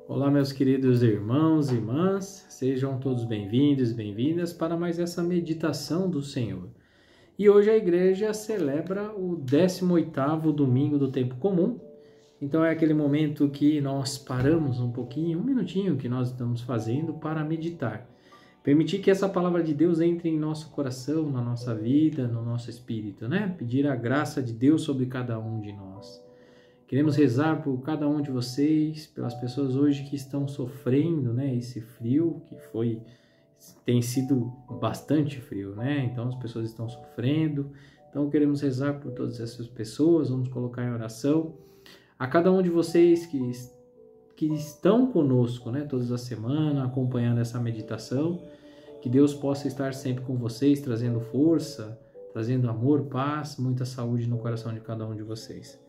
Olá, meus queridos irmãos e irmãs, sejam todos bem-vindos e bem-vindas para mais essa meditação do Senhor. E hoje a igreja celebra o 18º domingo do tempo comum, então é aquele momento que nós paramos um pouquinho, um minutinho que nós estamos fazendo para meditar. Permitir que essa palavra de Deus entre em nosso coração, na nossa vida, no nosso espírito, né? Pedir a graça de Deus sobre cada um de nós. Queremos rezar por cada um de vocês, pelas pessoas hoje que estão sofrendo, né, esse frio, tem sido bastante frio, né? Então as pessoas estão sofrendo. Então queremos rezar por todas essas pessoas, vamos colocar em oração. A cada um de vocês que estão conosco, né, todas as semanas, acompanhando essa meditação, que Deus possa estar sempre com vocês, trazendo força, trazendo amor, paz, muita saúde no coração de cada um de vocês.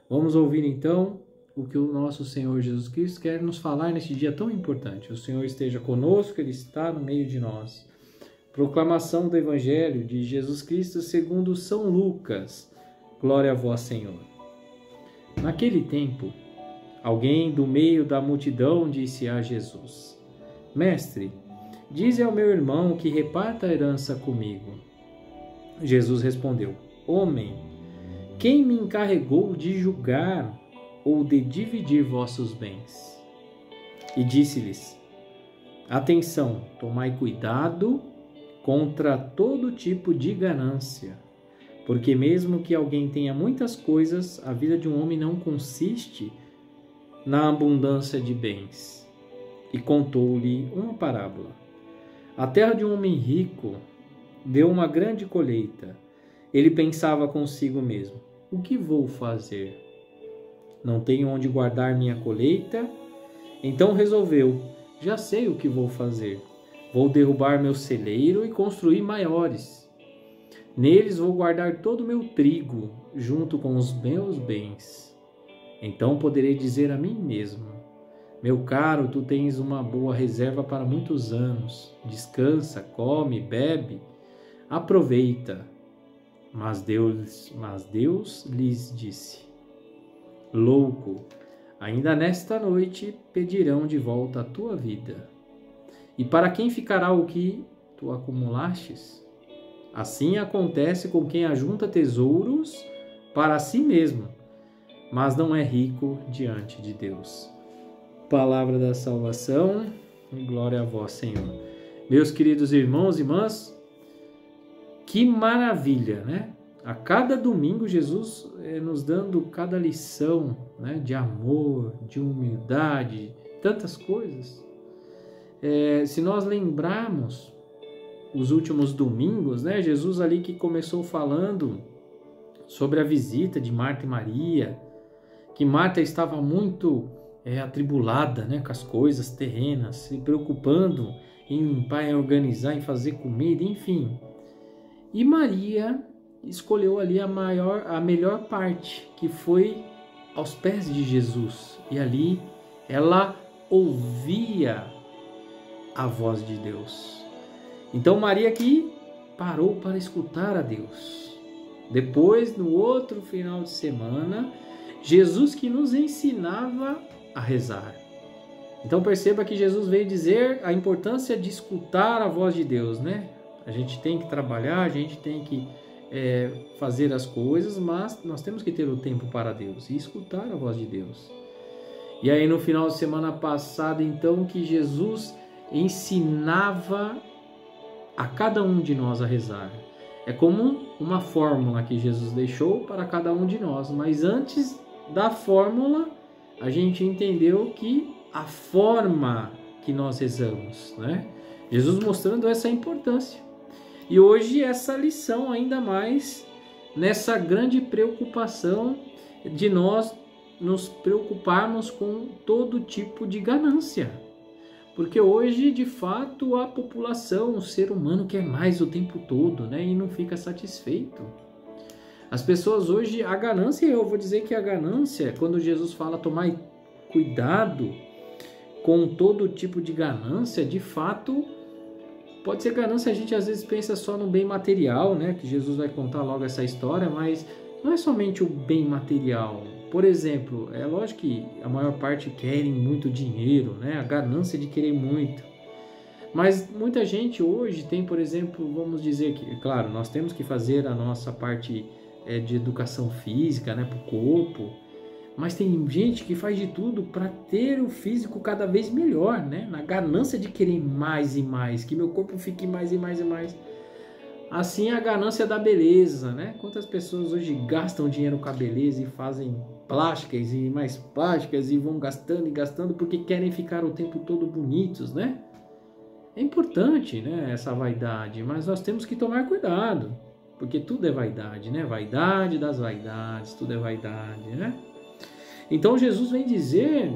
Vamos ouvir então o que o nosso Senhor Jesus Cristo quer nos falar neste dia tão importante. O Senhor esteja conosco, Ele está no meio de nós. Proclamação do Evangelho de Jesus Cristo segundo São Lucas. Glória a vós, Senhor. Naquele tempo, alguém do meio da multidão disse a Jesus: Mestre, dize ao meu irmão que reparta a herança comigo. Jesus respondeu: Homem, quem me encarregou de julgar ou de dividir vossos bens? E disse-lhes: Atenção, tomai cuidado contra todo tipo de ganância, porque mesmo que alguém tenha muitas coisas, a vida de um homem não consiste na abundância de bens. E contou-lhe uma parábola. A terra de um homem rico deu uma grande colheita. Ele pensava consigo mesmo: o que vou fazer? Não tenho onde guardar minha colheita? Então resolveu: já sei o que vou fazer. Vou derrubar meu celeiro e construir maiores. Neles vou guardar todo o meu trigo, junto com os meus bens. Então poderei dizer a mim mesmo: meu caro, tu tens uma boa reserva para muitos anos. Descansa, come, bebe, aproveita. Mas Deus lhes disse: Louco, ainda nesta noite pedirão de volta a tua vida. E para quem ficará o que tu acumulastes? Assim acontece com quem ajunta tesouros para si mesmo, mas não é rico diante de Deus. Palavra da salvação, glória a vós, Senhor. Meus queridos irmãos e irmãs, que maravilha, né? A cada domingo Jesus nos dando cada lição, né, de amor, de humildade, tantas coisas. Se nós lembrarmos os últimos domingos, né, Jesus ali que começou falando sobre a visita de Marta e Maria, que Marta estava muito atribulada, né, com as coisas terrenas, se preocupando em limpar, em organizar, em fazer comida, enfim. E Maria escolheu ali a melhor parte, que foi aos pés de Jesus. E ali ela ouvia a voz de Deus. Então Maria aqui parou para escutar a Deus. Depois, no outro final de semana, Jesus que nos ensinava a rezar. Então perceba que Jesus veio dizer a importância de escutar a voz de Deus, né? A gente tem que trabalhar, a gente tem que fazer as coisas, mas nós temos que ter o tempo para Deus e escutar a voz de Deus. E aí no final de semana passada, então, que Jesus ensinava a cada um de nós a rezar. É como uma fórmula que Jesus deixou para cada um de nós, mas antes da fórmula, a gente entendeu que a forma que nós rezamos, né? Jesus mostrando essa importância. E hoje essa lição ainda mais nessa grande preocupação de nós nos preocuparmos com todo tipo de ganância. Porque hoje, de fato, a população, o ser humano quer mais o tempo todo, né? E não fica satisfeito. As pessoas hoje, a ganância, eu vou dizer que a ganância, quando Jesus fala tomar cuidado com todo tipo de ganância, de fato, pode ser ganância, a gente às vezes pensa só no bem material, né? Que Jesus vai contar logo essa história, mas não é somente o bem material. Por exemplo, é lógico que a maior parte querem muito dinheiro, né? A ganância de querer muito. Mas muita gente hoje tem, por exemplo, vamos dizer que, claro, nós temos que fazer a nossa parte de educação física, né, para o corpo, mas tem gente que faz de tudo para ter o físico cada vez melhor, né? Na ganância de querer mais e mais, que meu corpo fique mais e mais e mais. Assim a ganância da beleza, né? Quantas pessoas hoje gastam dinheiro com a beleza e fazem plásticas e mais plásticas e vão gastando e gastando porque querem ficar o tempo todo bonitos, né? É importante, né, essa vaidade, mas nós temos que tomar cuidado, porque tudo é vaidade, né? Vaidade das vaidades, tudo é vaidade, né? Então Jesus vem dizer,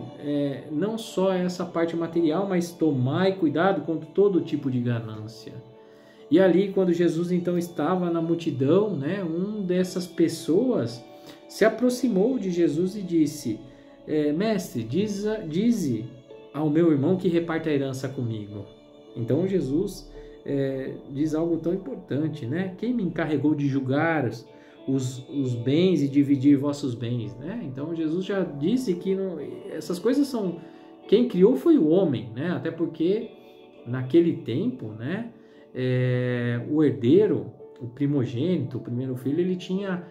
não só essa parte material, mas tomai cuidado com todo tipo de ganância. E ali, quando Jesus então estava na multidão, né, dessas pessoas se aproximou de Jesus e disse, mestre, dize ao meu irmão que reparta a herança comigo. Então Jesus diz algo tão importante, né? Quem me encarregou de julgar os bens e dividir vossos bens, né? Então Jesus já disse que essas coisas são... Quem criou foi o homem, né? Até porque naquele tempo, né? O herdeiro, o primogênito, o primeiro filho, ele tinha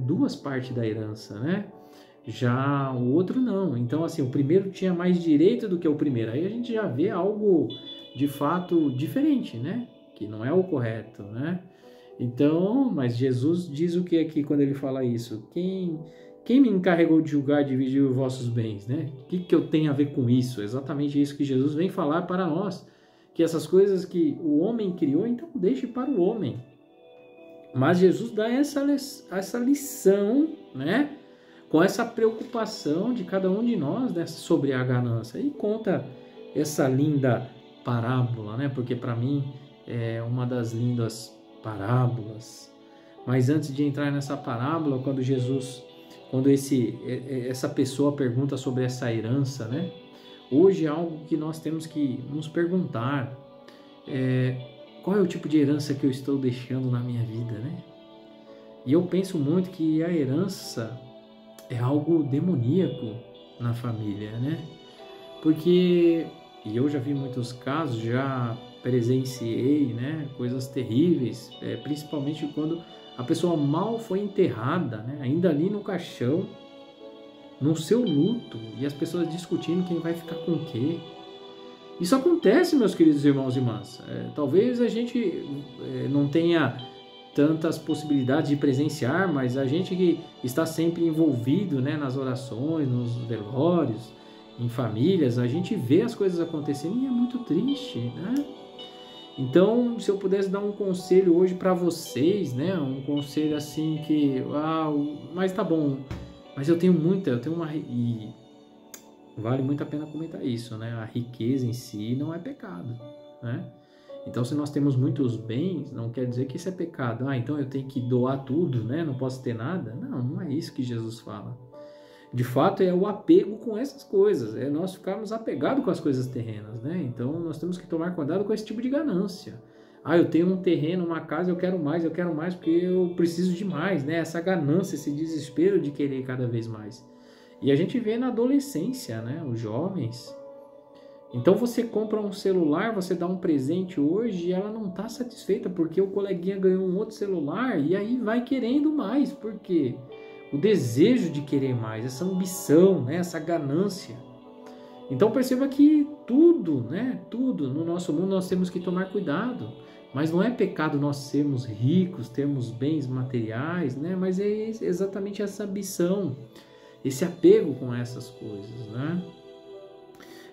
2 partes da herança, né? Já o outro não. Então assim, o primeiro tinha mais direito do que o primeiro. Aí a gente já vê algo de fato diferente, né? Que não é o correto, né? Então, mas Jesus diz o que aqui quando ele fala isso? Quem me encarregou de julgar e dividir os vossos bens, né? O que eu tenho a ver com isso? Exatamente isso que Jesus vem falar para nós. Que essas coisas que o homem criou, então deixe para o homem. Mas Jesus dá essa lição, né? Com essa preocupação de cada um de nós, né? Sobre a ganância. E conta essa linda parábola, né? Porque para mim é uma das lindas parábolas. Mas antes de entrar nessa parábola, quando essa pessoa pergunta sobre essa herança, né? Hoje é algo que nós temos que nos perguntar, qual é o tipo de herança que eu estou deixando na minha vida, né? E eu penso muito que a herança é algo demoníaco na família, né? Porque, e eu já vi muitos casos, já presenciei, né, coisas terríveis, principalmente quando a pessoa mal foi enterrada, né, ainda ali no caixão, no seu luto, e as pessoas discutindo quem vai ficar com o quê. Isso acontece, meus queridos irmãos e irmãs. Talvez a gente não tenha tantas possibilidades de presenciar, mas a gente que está sempre envolvido, né, nas orações, nos velórios, em famílias, a gente vê as coisas acontecendo e é muito triste, né? Então, se eu pudesse dar um conselho hoje para vocês, né, um conselho assim que, mas tá bom, mas eu tenho uma, e vale muito a pena comentar isso, né? A riqueza em si não é pecado, né? Então, se nós temos muitos bens, não quer dizer que isso é pecado. Então eu tenho que doar tudo, né? Não posso ter nada. Não é isso que Jesus fala. De fato, é o apego com essas coisas. É nós ficarmos apegados com as coisas terrenas, né? Então, nós temos que tomar cuidado com esse tipo de ganância. Eu tenho um terreno, uma casa, eu quero mais porque eu preciso de mais, né? Essa ganância, esse desespero de querer cada vez mais. E a gente vê na adolescência, né? Os jovens. Então você compra um celular, você dá um presente hoje e ela não está satisfeita porque o coleguinha ganhou um outro celular e aí vai querendo mais. Por quê? O desejo de querer mais, essa ambição, né? Essa ganância. Então perceba que tudo, né? Tudo no nosso mundo nós temos que tomar cuidado. Mas não é pecado nós sermos ricos, termos bens materiais, né? Mas é exatamente essa ambição, esse apego com essas coisas, né?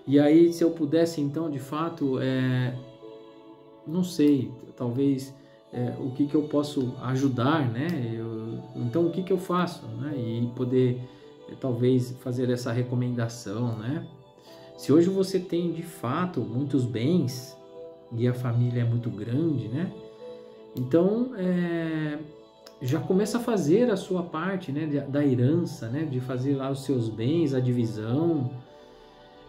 E aí, se eu pudesse, então, de fato, não sei, talvez o que eu posso ajudar, né? Então, o que eu faço, né? E poder, talvez, fazer essa recomendação, né? Se hoje você tem, de fato, muitos bens e a família é muito grande, né? Então, já começa a fazer a sua parte, né? Da herança, né? De fazer lá os seus bens, a divisão.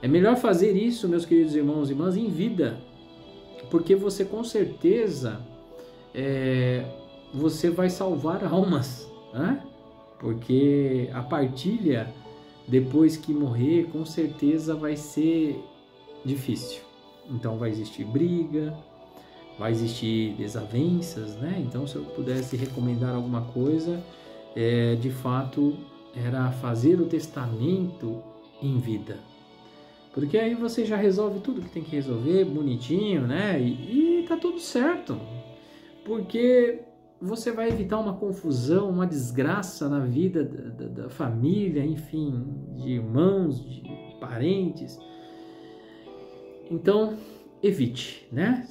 É melhor fazer isso, meus queridos irmãos e irmãs, em vida, porque você com certeza você vai salvar almas, né? porque a partilha, depois que morrer, com certeza vai ser difícil. Então vai existir briga, vai existir desavenças, né? Então, se eu pudesse recomendar alguma coisa, de fato, era fazer o testamento em vida. Porque aí você já resolve tudo que tem que resolver, bonitinho, né? E tá tudo certo. Porque você vai evitar uma confusão, uma desgraça na vida da família, enfim, de irmãos, de parentes. Então, evite, né?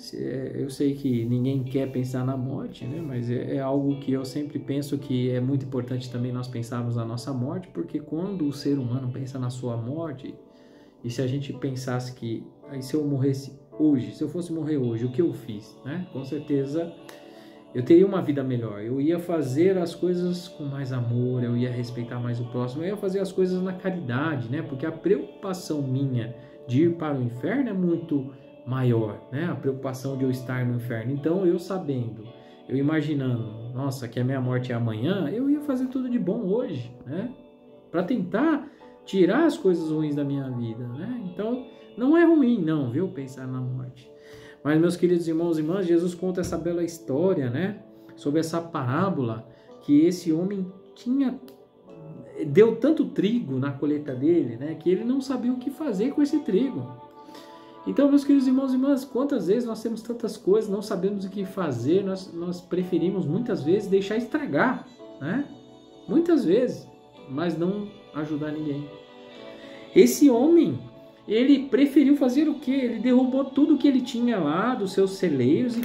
Eu sei que ninguém quer pensar na morte, né? Mas é algo que eu sempre penso que é muito importante também nós pensarmos na nossa morte, porque quando o ser humano pensa na sua morte, e se a gente pensasse que, aí se eu morresse hoje, se eu fosse morrer hoje, o que eu fiz, né? Com certeza eu teria uma vida melhor, eu ia fazer as coisas com mais amor, eu ia respeitar mais o próximo, eu ia fazer as coisas na caridade, né? Porque a preocupação minha de ir para o inferno é muito maior, né? A preocupação de eu estar no inferno. Então, eu sabendo, eu imaginando, nossa, que a minha morte é amanhã, eu ia fazer tudo de bom hoje, né? Para tentar tirar as coisas ruins da minha vida, né? Então, não é ruim, não, viu? Pensar na morte. Mas, meus queridos irmãos e irmãs, Jesus conta essa bela história, né? Sobre essa parábola que esse homem deu tanto trigo na colheita dele, né? Que ele não sabia o que fazer com esse trigo. Então, meus queridos irmãos e irmãs, quantas vezes nós temos tantas coisas, não sabemos o que fazer, nós preferimos muitas vezes deixar estragar, né? Muitas vezes, mas não ajudar ninguém. Esse homem, ele preferiu fazer o quê? Ele derrubou tudo que ele tinha lá dos seus celeiros,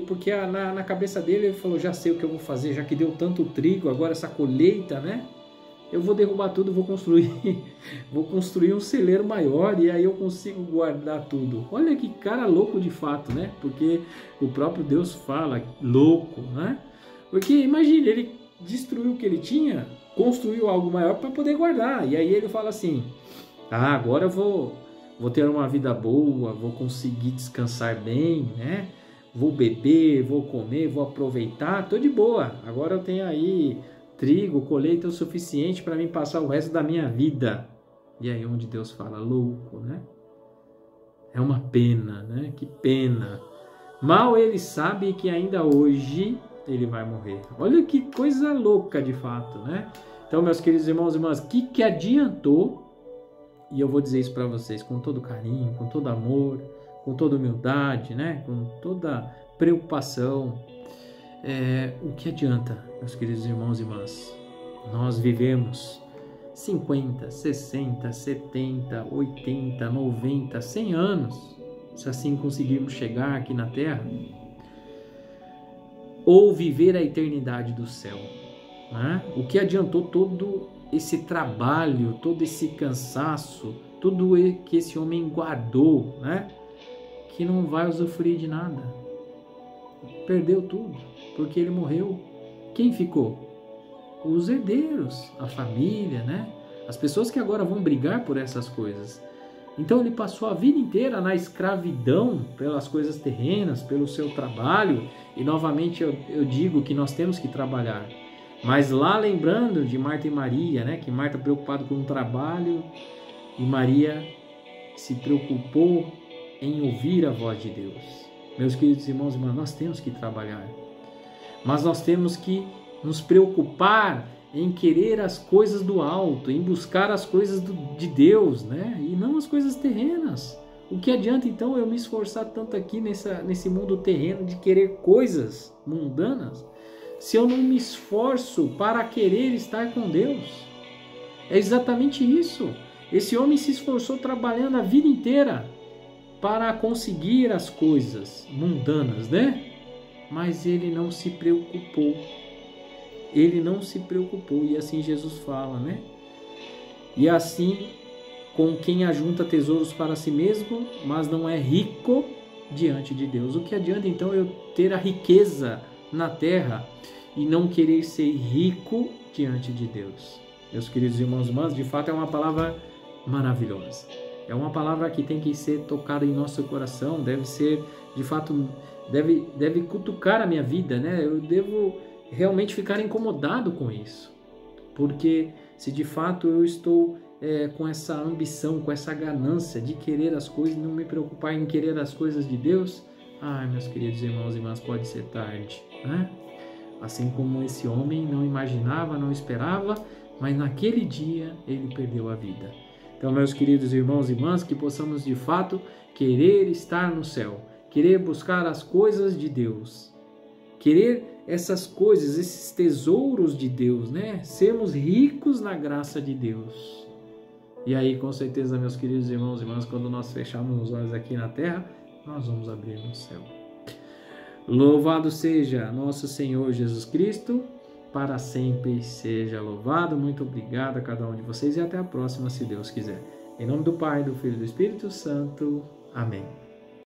porque na cabeça dele ele falou, já sei o que eu vou fazer, já que deu tanto trigo, agora essa colheita, né? Eu vou derrubar tudo, vou construir um celeiro maior e aí eu consigo guardar tudo. Olha que cara louco de fato, né? Porque o próprio Deus fala louco, né? Porque imagine, ele destruiu o que ele tinha, construiu algo maior para poder guardar. E aí ele fala assim, agora eu vou ter uma vida boa, vou conseguir descansar bem, né? Vou beber, vou comer, vou aproveitar, tô de boa. Agora eu tenho aí trigo, colheita o suficiente para mim passar o resto da minha vida. E aí onde Deus fala, louco, né? É uma pena, né? Que pena. Mal ele sabe que ainda hoje ele vai morrer. Olha que coisa louca de fato, né? Então, meus queridos irmãos e irmãs, que adiantou, e eu vou dizer isso para vocês com todo carinho, com todo amor, com toda humildade, né? Com toda preocupação, o que adianta, meus queridos irmãos e irmãs, nós vivemos 50, 60, 70, 80, 90, 100 anos, se assim conseguirmos chegar aqui na Terra, ou viver a eternidade do céu, né? O que adiantou todo esse trabalho, todo esse cansaço, tudo que esse homem guardou, né? Que não vai usufruir de nada, perdeu tudo, porque ele morreu. Quem ficou? Os herdeiros, a família, né? As pessoas que agora vão brigar por essas coisas. Então ele passou a vida inteira na escravidão pelas coisas terrenas, pelo seu trabalho. E novamente eu digo que nós temos que trabalhar. Mas lá lembrando de Marta e Maria, né? Que Marta preocupada com o trabalho e Maria se preocupou em ouvir a voz de Deus. Meus queridos irmãos e irmãs, nós temos que trabalhar. Mas nós temos que nos preocupar em querer as coisas do alto, em buscar as coisas de Deus, né? E não as coisas terrenas. O que adianta então eu me esforçar tanto aqui nesse mundo terreno de querer coisas mundanas, se eu não me esforço para querer estar com Deus? É exatamente isso. Esse homem se esforçou trabalhando a vida inteira para conseguir as coisas mundanas, né? Mas ele não se preocupou. Ele não se preocupou. E assim Jesus fala, né? E assim, com quem ajunta tesouros para si mesmo, mas não é rico diante de Deus. O que adianta então eu ter a riqueza na terra e não querer ser rico diante de Deus? Meus queridos irmãos e irmãs, de fato é uma palavra maravilhosa. É uma palavra que tem que ser tocada em nosso coração, deve ser, de fato, deve cutucar a minha vida, né? Eu devo realmente ficar incomodado com isso. Porque se de fato eu estou com essa ambição, com essa ganância de querer as coisas, não me preocupar em querer as coisas de Deus, meus queridos irmãos e irmãs, pode ser tarde, né? Assim como esse homem não imaginava, não esperava, mas naquele dia ele perdeu a vida. Então, meus queridos irmãos e irmãs, que possamos de fato querer estar no céu, querer buscar as coisas de Deus, querer essas coisas, esses tesouros de Deus, né? Sermos ricos na graça de Deus. E aí, com certeza, meus queridos irmãos e irmãs, quando nós fecharmos os olhos aqui na terra, nós vamos abrir no céu. Louvado seja nosso Senhor Jesus Cristo, para sempre seja louvado. Muito obrigado a cada um de vocês e até a próxima, se Deus quiser. Em nome do Pai, do Filho e do Espírito Santo. Amém.